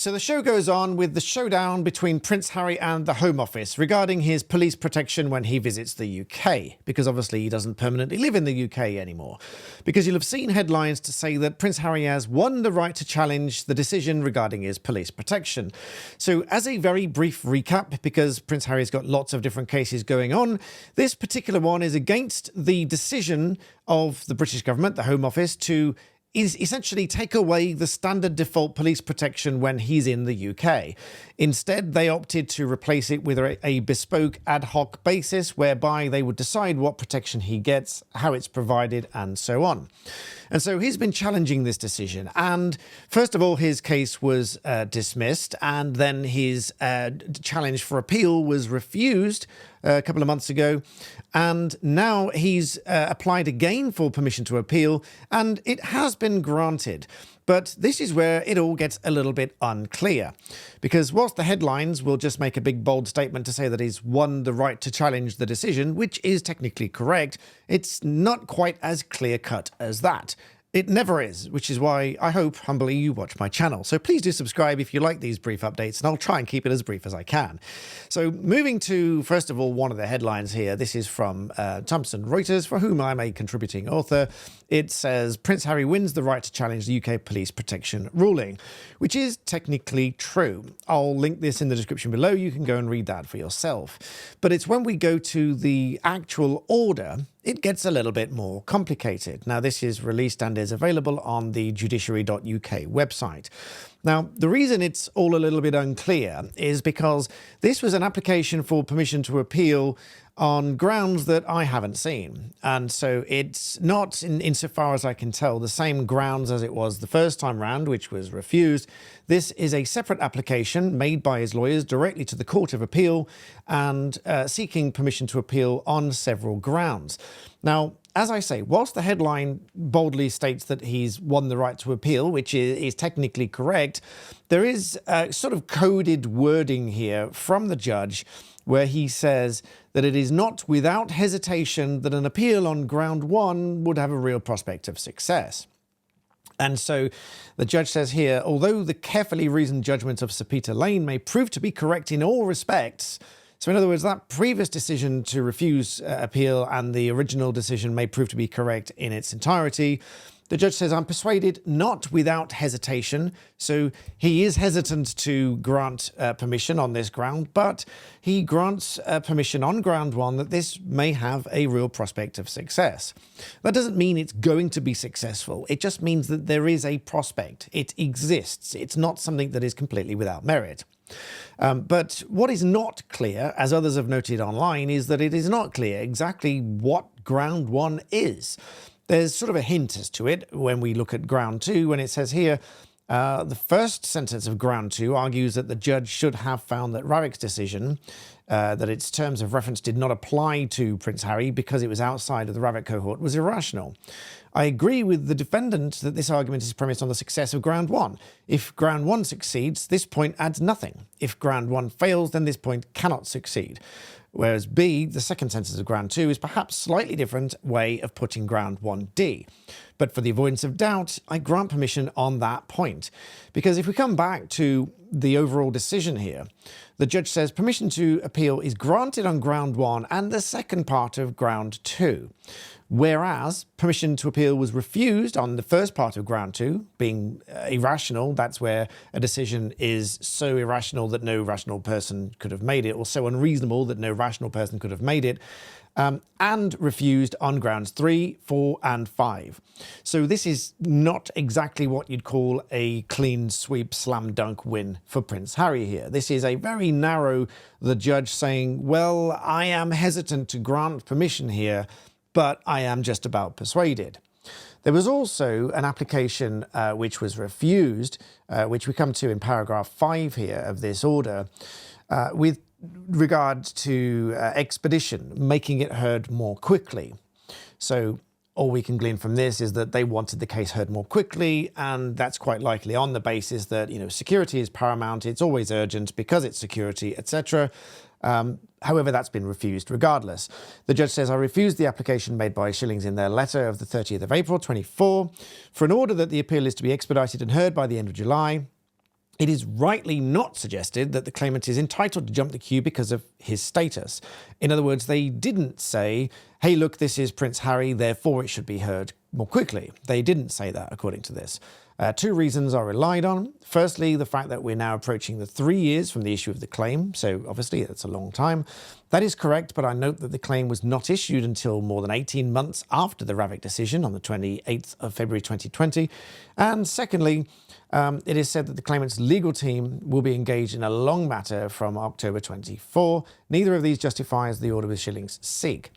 So the show goes on with the showdown between Prince Harry and the Home Office regarding his police protection when he visits the UK, because obviously he doesn't permanently live in the UK anymore. Because you'll have seen headlines to say that Prince Harry has won the right to challenge the decision regarding his police protection. So as a very brief recap, because Prince Harry's got lots of different cases going on, this particular one is against the decision of the British government, the Home Office, to essentially take away the standard default police protection when he's in the UK. Instead, they opted to replace it with a bespoke ad hoc basis whereby they would decide what protection he gets, how it's provided, and so on. And so he's been challenging this decision. And first of all, his case was dismissed, and then his challenge for appeal was refused a couple of months ago. And now he's applied again for permission to appeal, and it has been granted. But this is where it all gets a little bit unclear, because whilst the headlines will just make a big bold statement to say that he's won the right to challenge the decision, which is technically correct, it's not quite as clear-cut as that. It never is, which is why I hope, humbly, you watch my channel. So please do subscribe if you like these brief updates, and I'll try and keep it as brief as I can. So moving to, first of all, one of the headlines here. This is from Thomson Reuters, for whom I'm a contributing author. It says, Prince Harry wins the right to challenge the UK police protection ruling, which is technically true. I'll link this in the description below. You can go and read that for yourself. But it's when we go to the actual order, it gets a little bit more complicated. Now, this is released and is available on the judiciary.uk website. Now, the reason it's all a little bit unclear is because this was an application for permission to appeal on grounds that I haven't seen. And so it's not, insofar as I can tell, the same grounds as it was the first time round, which was refused. This is a separate application made by his lawyers directly to the Court of Appeal and seeking permission to appeal on several grounds. Now, as I say, whilst the headline boldly states that he's won the right to appeal, which is technically correct, there is sort of coded wording here from the judge where he says that it is not without hesitation that an appeal on ground one would have a real prospect of success. And so the judge says here, although the carefully reasoned judgment of Sir Peter Lane may prove to be correct in all respects, so in other words, that previous decision to refuse appeal and the original decision may prove to be correct in its entirety, the judge says, I'm persuaded not without hesitation. So he is hesitant to grant permission on this ground, but he grants permission on ground one that this may have a real prospect of success. That doesn't mean it's going to be successful. It just means that there is a prospect. It exists. It's not something that is completely without merit. But what is not clear, as others have noted online, is that it is not clear exactly what ground one is. There's sort of a hint as to it when we look at ground two, when it says here, the first sentence of ground two argues that the judge should have found that Ravik's decision, that its terms of reference did not apply to Prince Harry because it was outside of the Ravik cohort, was irrational. I agree with the defendant that this argument is premised on the success of ground one. If ground one succeeds, this point adds nothing. If ground one fails, then this point cannot succeed. Whereas B, the second sentence of ground two, is perhaps a slightly different way of putting ground 1D. But for the avoidance of doubt, I grant permission on that point. Because if we come back to the overall decision here, the judge says permission to appeal is granted on ground one and the second part of ground two. Whereas permission to appeal was refused on the first part of ground two, being irrational. That's where a decision is so irrational that no rational person could have made it, or so unreasonable that no rational person could have made it, and refused on grounds 3, 4, and 5. So this is not exactly what you'd call a clean sweep slam dunk win for Prince Harry here. This is a very narrow, the judge saying, well, I am hesitant to grant permission here, but I am just about persuaded. There was also an application which was refused, which we come to in paragraph 5 here of this order, with regard to expedition, making it heard more quickly. So all we can glean from this is that they wanted the case heard more quickly, and that's quite likely on the basis that, you know, security is paramount, it's always urgent because it's security, etc. However, that's been refused regardless. The judge says, I refused the application made by Shillings in their letter of the 30th of April 24 for an order that the appeal is to be expedited and heard by the end of July. It is rightly not suggested that the claimant is entitled to jump the queue because of his status. In other words, they didn't say, hey, look, this is Prince Harry, therefore it should be heard more quickly. They didn't say that, according to this. Two reasons are relied on. Firstly, the fact that we're now approaching the 3 years from the issue of the claim, so obviously that's a long time. That is correct, but I note that the claim was not issued until more than 18 months after the Ravik decision on the 28th of February 2020. And secondly, it is said that the claimant's legal team will be engaged in a long matter from October 24. Neither of these justifies the order with shillings seek.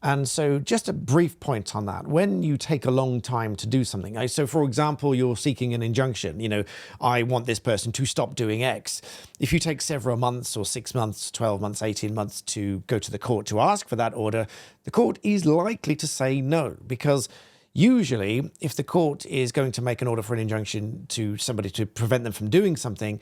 And so just a brief point on that. When you take a long time to do something, so for example, you're seeking an injunction, I want this person to stop doing X. If you take several months or 6 months, 12 months, 18 months to go to the court to ask for that order, the court is likely to say no, because usually, if the court is going to make an order for an injunction to somebody to prevent them from doing something,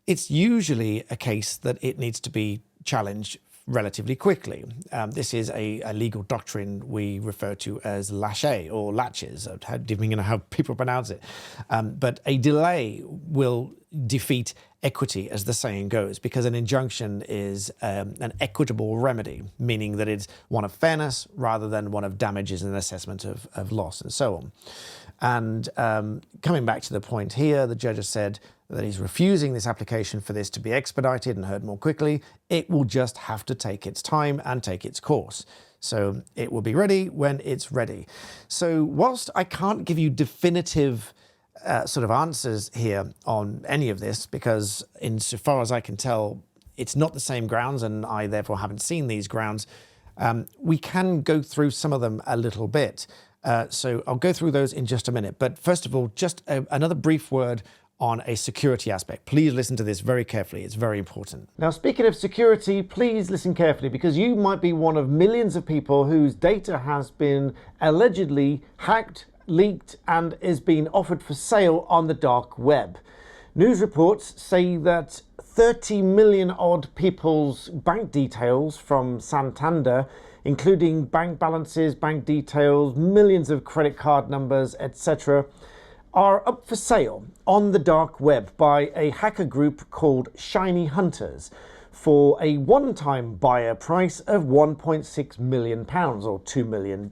it's usually a case that it needs to be challenged relatively quickly. This is a legal doctrine we refer to as lache or laches, depending on how people pronounce it. But a delay will defeat equity, as the saying goes, because an injunction is an equitable remedy, meaning that it's one of fairness rather than one of damages and assessment of loss and so on. And coming back to the point here, the judge has said that he's refusing this application for this to be expedited and heard more quickly. It will just have to take its time and take its course. So it will be ready when it's ready. So whilst I can't give you definitive sort of answers here on any of this, because insofar as I can tell, it's not the same grounds and I therefore haven't seen these grounds, we can go through some of them a little bit. So I'll go through those in just a minute. But first of all, just another brief word on a security aspect. Please listen to this very carefully. It's very important. Now, speaking of security, please listen carefully, because you might be one of millions of people whose data has been allegedly hacked, leaked, and is being offered for sale on the dark web. News reports say that 30 million odd people's bank details from Santander, including bank balances, bank details, millions of credit card numbers, etc., are up for sale on the dark web by a hacker group called Shiny Hunters for a one-time buyer price of £1.6 million or $2 million.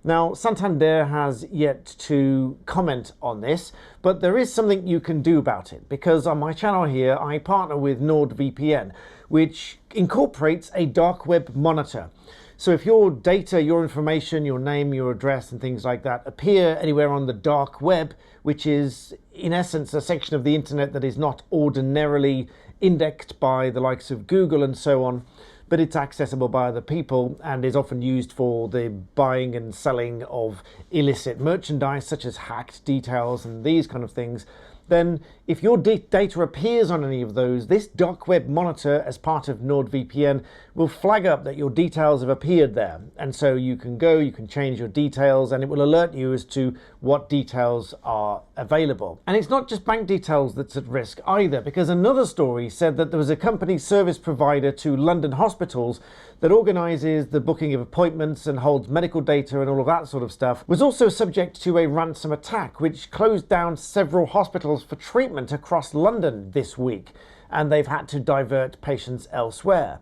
Now, Santander has yet to comment on this, but there is something you can do about it, because on my channel here, I partner with NordVPN, which incorporates a dark web monitor. So if your data, your information, your name, your address and things like that appear anywhere on the dark web, which is in essence a section of the internet that is not ordinarily indexed by the likes of Google and so on, but it's accessible by other people and is often used for the buying and selling of illicit merchandise such as hacked details and these kind of things, then if your data appears on any of those, this dark web monitor, as part of NordVPN, will flag up that your details have appeared there. And so you can go, you can change your details, and it will alert you as to what details are available. And it's not just bank details that's at risk either, because another story said that there was a company service provider to London hospitals that organises the booking of appointments and holds medical data and all of that sort of stuff, was also subject to a ransom attack, which closed down several hospitals for treatment across London this week, and they've had to divert patients elsewhere.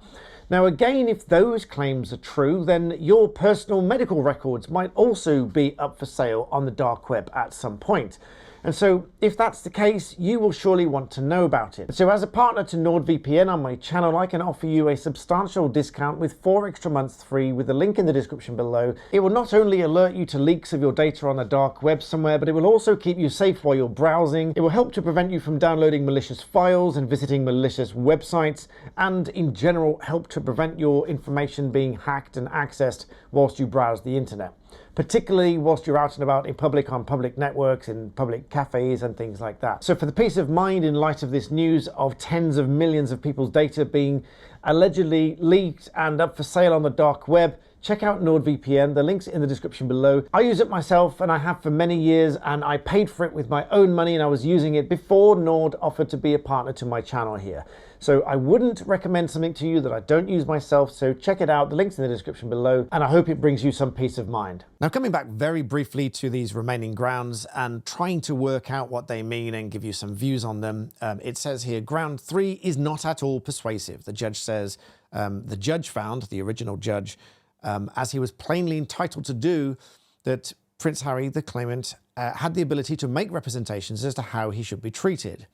Now again, if those claims are true, then your personal medical records might also be up for sale on the dark web at some point. And so if that's the case, you will surely want to know about it. So as a partner to NordVPN on my channel, I can offer you a substantial discount with 4 extra months free with the link in the description below. It will not only alert you to leaks of your data on the dark web somewhere, but it will also keep you safe while you're browsing. It will help to prevent you from downloading malicious files and visiting malicious websites, and in general help to prevent your information being hacked and accessed whilst you browse the internet, particularly whilst you're out and about in public, on public networks, in public cafes and things like that. So for the peace of mind in light of this news of tens of millions of people's data being allegedly leaked and up for sale on the dark web, check out NordVPN. The link's in the description below. I use it myself, and I have for many years, and I paid for it with my own money, and I was using it before Nord offered to be a partner to my channel here. So I wouldn't recommend something to you that I don't use myself, so check it out. The link's in the description below, and I hope it brings you some peace of mind. Now, coming back very briefly to these remaining grounds and trying to work out what they mean and give you some views on them, it says here, ground 3 is not at all persuasive. The judge says, the judge found, the original judge, as he was plainly entitled to do, that Prince Harry, the claimant, had the ability to make representations as to how he should be treated.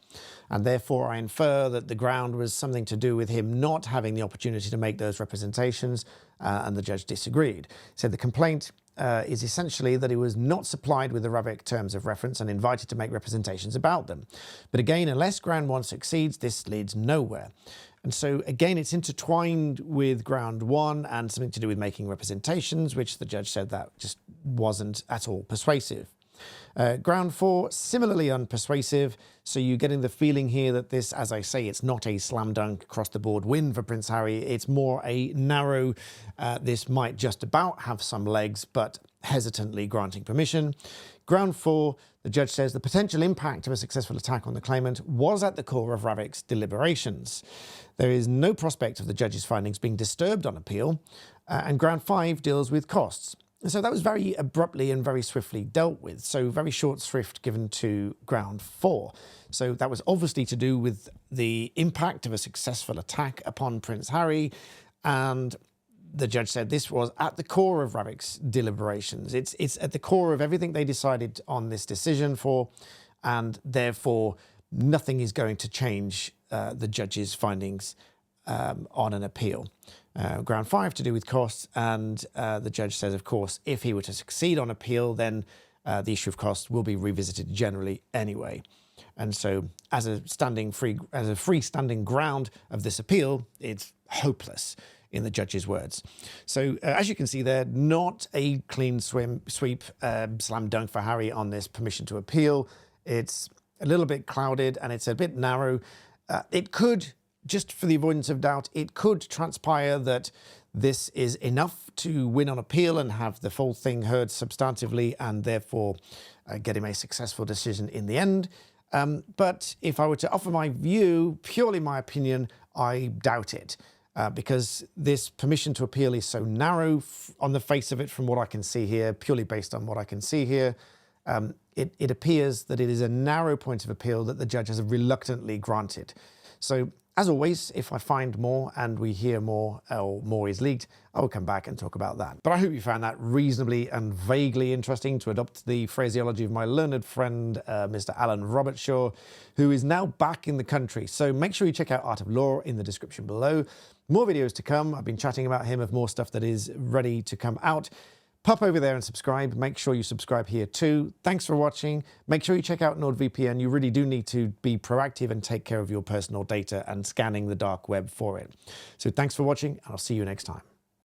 And therefore, I infer that the ground was something to do with him not having the opportunity to make those representations, and the judge disagreed. Said the complaint is essentially that he was not supplied with the RAVIC terms of reference and invited to make representations about them. But again, unless ground 1 succeeds, this leads nowhere. And so again, it's intertwined with ground 1 and something to do with making representations, which the judge said that just wasn't at all persuasive. Ground 4, similarly unpersuasive. So you're getting the feeling here that this, as I say, it's not a slam dunk across the board win for Prince Harry. It's more a narrow, this might just about have some legs, but hesitantly granting permission. Ground 4, the judge says the potential impact of a successful attack on the claimant was at the core of RAVIC's deliberations. There is no prospect of the judge's findings being disturbed on appeal, and ground 5 deals with costs. And so that was very abruptly and very swiftly dealt with. So very short shrift given to ground 4. So that was obviously to do with the impact of a successful attack upon Prince Harry. And the judge said this was at the core of RAVIC's deliberations. It's at the core of everything they decided on this decision for. And therefore, nothing is going to change the judge's findings on an appeal. Ground 5 to do with costs, and the judge says, of course, if he were to succeed on appeal, then the issue of costs will be revisited generally anyway. And so, as a freestanding ground of this appeal, it's hopeless, in the judge's words. So, as you can see there, not a clean sweep, slam dunk for Harry on this permission to appeal. It's a little bit clouded, and it's a bit narrow. It could, just for the avoidance of doubt, it could transpire that this is enough to win on appeal and have the full thing heard substantively and therefore get him a successful decision in the end. But if I were to offer my view, purely my opinion, I doubt it. Because this permission to appeal is so narrow on the face of it from what I can see here, purely based on what I can see here. It appears that it is a narrow point of appeal that the judge has reluctantly granted. So, as always, if I find more and we hear more or more is leaked, I will come back and talk about that. But I hope you found that reasonably and vaguely interesting, to adopt the phraseology of my learned friend, Mr. Alan Robertshaw, who is now back in the country. So make sure you check out Art of Law in the description below. More videos to come. I've been chatting about him, of more stuff that is ready to come out. Pop over there and subscribe. Make sure you subscribe here too. Thanks for watching. Make sure you check out NordVPN. You really do need to be proactive and take care of your personal data and scanning the dark web for it. So thanks for watching, and I'll see you next time.